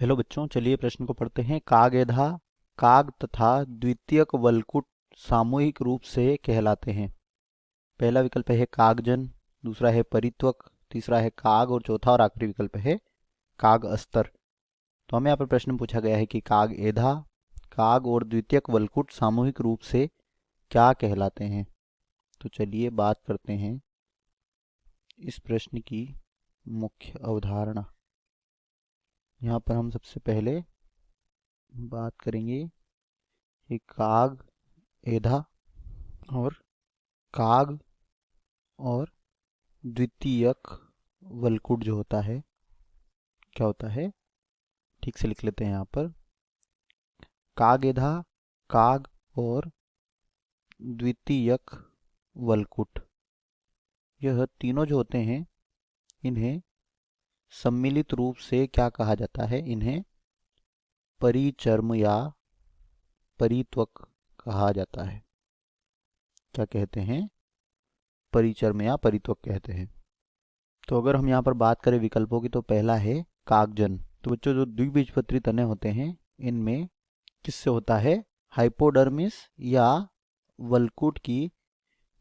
Hello बच्चों, चलिए प्रश्न को पढ़ते हैं। कागेधा काग तथा द्वितीयक वल्कुट सामूहिक रूप से कहलाते हैं। पहला विकल्प है कागजन, दूसरा है परित्वक, तीसरा है काग और चौथा और आखिरी विकल्प है काग अस्तर। तो हमें यहाँ पर प्रश्न पूछा गया है कि काग एधा, काग और द्वितीयक वल्कुट सामूहिक रूप से क्या कहलाते हैं। तो चलिए बात करते हैं इस प्रश्न की मुख्य अवधारणा। यहाँ पर हम सबसे पहले बात करेंगे कि काग एधा और काग और द्वितीयक वल्कुट जो होता है क्या होता है, ठीक से लिख लेते हैं यहाँ पर। कागेधा, काग और द्वितीयक वल्कुट, यह तीनों जो होते हैं इन्हें सम्मिलित रूप से क्या कहा जाता है, इन्हें परिचर्म या परित्वक कहा जाता है। क्या कहते हैं? परिचर्म या परित्वक कहते हैं। तो अगर हम यहाँ पर बात करें विकल्पों की, तो पहला है कागजन। तो बच्चों, जो द्विबीजपत्री तने होते हैं इनमें किससे होता है? हाइपोडर्मिस या वल्कुट की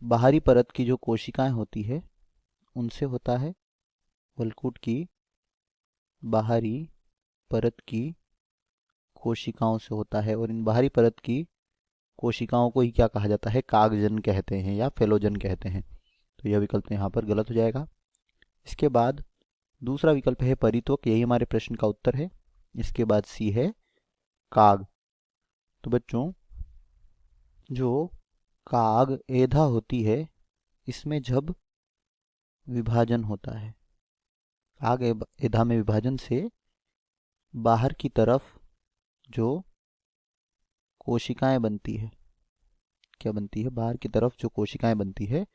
बाहरी परत की जो कोशिकाएं होती है उनसे होता है। वल्कुट की बाहरी परत की कोशिकाओं से होता है, और इन बाहरी परत की कोशिकाओं को ही क्या कहा जाता है? कागजन कहते हैं या फेलोजन कहते हैं। तो यह विकल्प यहाँ पर गलत हो जाएगा। इसके बाद दूसरा विकल्प है परित्वक, यही हमारे प्रश्न का उत्तर है। इसके बाद सी है काग। तो बच्चों, जो काग एधा होती है इसमें जब विभाजन होता है, काग एधा में विभाजन से बाहर की तरफ जो कोशिकाएं बनती है, क्या बनती है? बाहर की तरफ जो कोशिकाएं बनती है,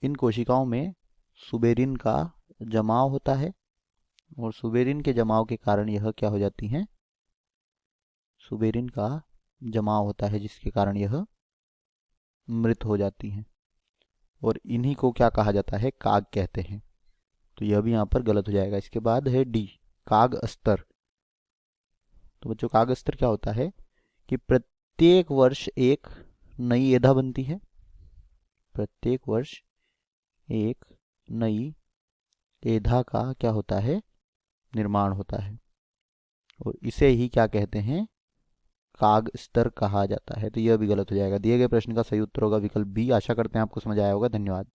इन कोशिकाओं में सुबेरिन का जमाव होता है, और सुबेरिन के जमाव के कारण यह क्या हो जाती हैं? सुबेरिन का जमाव होता है जिसके कारण यह मृत हो जाती हैं, और इन्हीं को क्या कहा जाता है? काग कहते हैं। तो यह भी यहाँ पर गलत हो जाएगा। इसके बाद है डी, काग अस्तर। तो बच्चों, काग अस्तर क्या होता है कि प्रत्येक वर्ष एक नई एधा बनती है। प्रत्येक वर्ष एक नई एधा का क्या होता है? निर्माण होता है, और इसे ही क्या कहते हैं? काग स्तर कहा जाता है। तो यह भी गलत हो जाएगा। दिए गए प्रश्न का सही उत्तर होगा विकल्प बी। आशा करते हैं आपको समझ आया होगा। धन्यवाद।